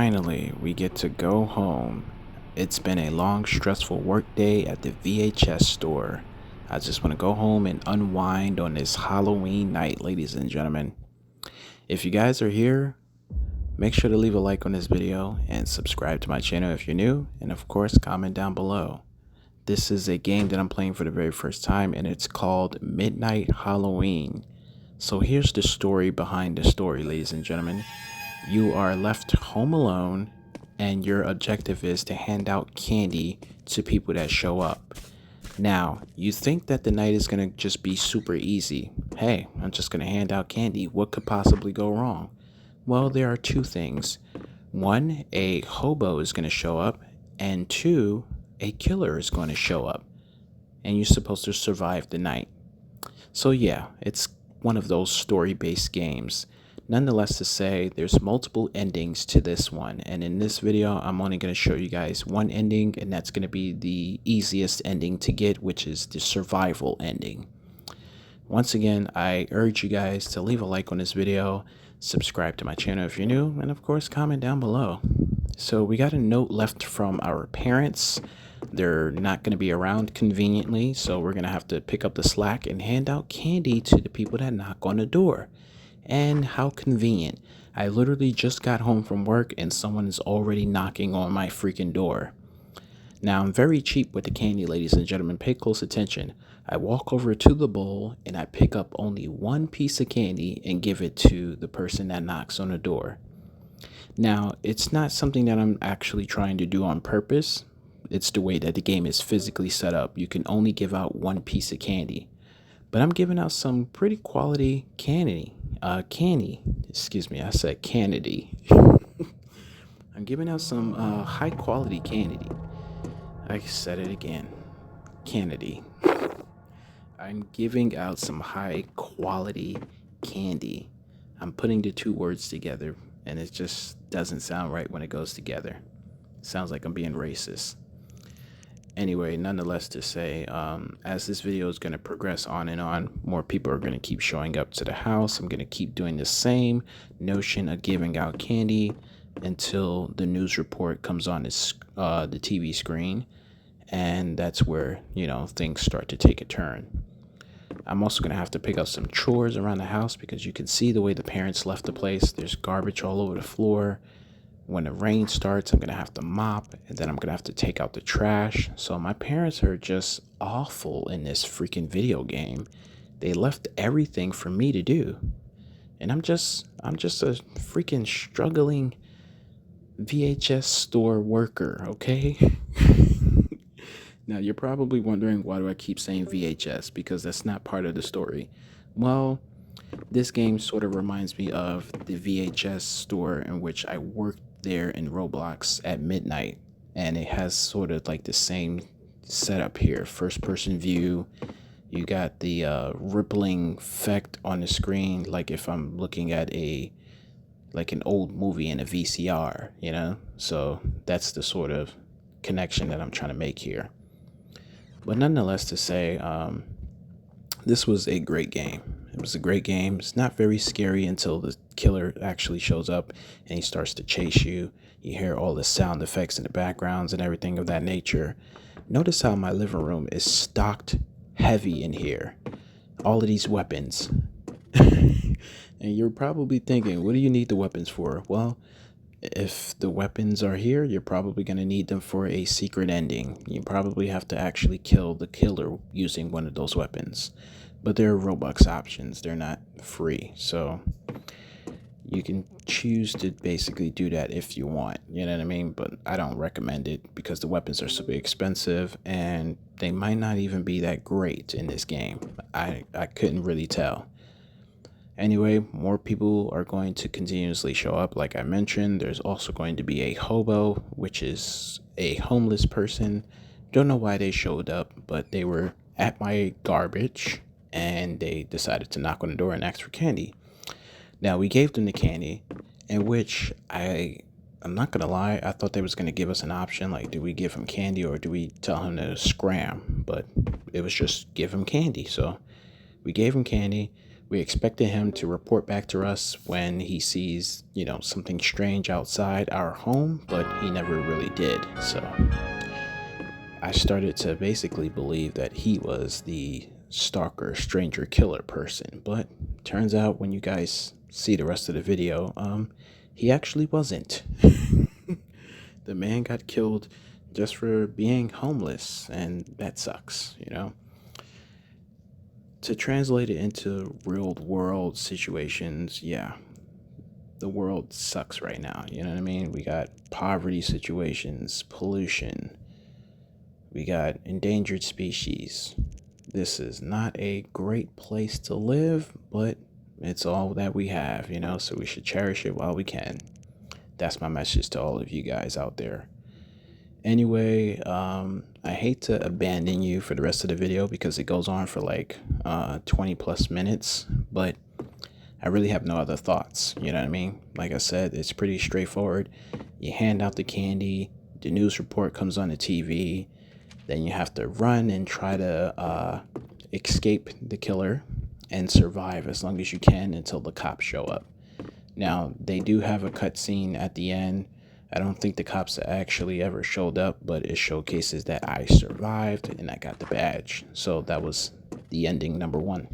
Finally, we get to go home. It's been a long, stressful work day at the VHS store. I just want to go home and unwind on this Halloween night, ladies and gentlemen. If you guys are here, make sure to leave a like on this video and subscribe to my channel if you're new, and of course, comment down below. This is a game that I'm playing for the very first time, and it's called Midnight Halloween. So here's the story behind the story, ladies and gentlemen. You are left home alone, and your objective is to hand out candy to people that show up. Now, you think that the night is going to just be super easy. Hey, I'm just going to hand out candy. What could possibly go wrong? Well, there are two things. One, a hobo is going to show up, and two, a killer is going to show up, and you're supposed to survive the night. So yeah, it's one of those story-based games. Nonetheless to say, there's multiple endings to this one, and in this video I'm only going to show you guys one ending, and that's going to be the easiest ending to get, which is the survival ending. Once again, I urge you guys to leave a like on this video, subscribe to my channel if you're new, and of course comment down below. So we got a note left from our parents. They're not going to be around conveniently, so we're going to have to pick up the slack and hand out candy to the people that knock on the door. And how convenient. I literally just got home from work and someone is already knocking on my freaking door. Now, I'm very cheap with the candy, ladies and gentlemen. Pay close attention. I walk over to the bowl and I pick up only one piece of candy and give it to the person that knocks on the door. Now, it's not something that I'm actually trying to do on purpose. It's the way that the game is physically set up. You can only give out one piece of candy. But I'm giving out some pretty quality candy. I said candy. I'm giving out some high quality candy. I said it again. Candy. I'm giving out some high quality candy. I'm putting the two words together, and it just doesn't sound right when it goes together. Sounds like I'm being racist. Anyway, nonetheless to say, as this video is going to progress on and on, more people are going to keep showing up to the house. I'm going to keep doing the same notion of giving out candy until the news report comes on the TV screen. And that's where, things start to take a turn. I'm also going to have to pick up some chores around the house because you can see the way the parents left the place. There's garbage all over the floor. When the rain starts, I'm going to have to mop, and then I'm going to have to take out the trash. So my parents are just awful in this freaking video game. They left everything for me to do. And I'm just a freaking struggling VHS store worker, okay? Now, you're probably wondering, why do I keep saying VHS? Because that's not part of the story. Well, this game sort of reminds me of the VHS store in which I worked there in Roblox at midnight, and it has sort of like the same setup here. First person view. You got the rippling effect on the screen, like if I'm looking at an old movie in a VCR, so that's the sort of connection that I'm trying to make here. But nonetheless to say, this was a great game. It was a great game. It's not very scary until the killer actually shows up and he starts to chase you. You hear all the sound effects in the backgrounds and everything of that nature. Notice how my living room is stocked heavy in here. All of these weapons. And you're probably thinking, what do you need the weapons for? Well, if the weapons are here, you're probably going to need them for a secret ending. You probably have to actually kill the killer using one of those weapons. But they're Robux options. They're not free. So you can choose to basically do that if you want. You know what I mean? But I don't recommend it because the weapons are super expensive and they might not even be that great in this game. I couldn't really tell. Anyway, more people are going to continuously show up. Like I mentioned, there's also going to be a hobo, which is a homeless person. Don't know why they showed up, but they were at my garbage and they decided to knock on the door and ask for candy. Now, we gave them the candy, in which I'm not going to lie, I thought they was going to give us an option, like, do we give him candy or do we tell him to scram? But it was just give him candy. So we gave him candy. We expected him to report back to us when he sees, something strange outside our home, but he never really did. So I started to basically believe that he was the stalker, stranger killer person. But turns out when you guys see the rest of the video, he actually wasn't. The man got killed just for being homeless, and that sucks. To translate it into real world situations, yeah, the world sucks right now. You know what I mean? We got poverty situations, pollution, we got endangered species. This is not a great place to live, but it's all that we have, so we should cherish it while we can. That's my message to all of you guys out there. Anyway, I hate to abandon you for the rest of the video because it goes on for like 20 plus minutes, but I really have no other thoughts. You know what I mean? Like I said, it's pretty straightforward. You hand out the candy, the news report comes on the TV, then you have to run and try to escape the killer and survive as long as you can until the cops show up. Now, they do have a cutscene at the end. I don't think the cops actually ever showed up, but it showcases that I survived and I got the badge. So that was the ending number one.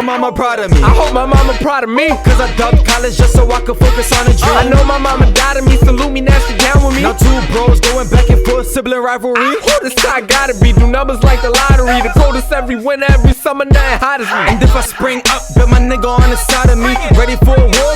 my mama proud of me. I hope my mama proud of me, Cause I dubbed college just so I could focus on a dream. I know my mama died of me, salute me, now she down with me. Now two bros going back and forth, sibling rivalry. Who this guy gotta be, do numbers like the lottery. The coldest every winter, every summer, nothing hot as me. And if I spring up, bet my nigga on the side of me. Ready for a war,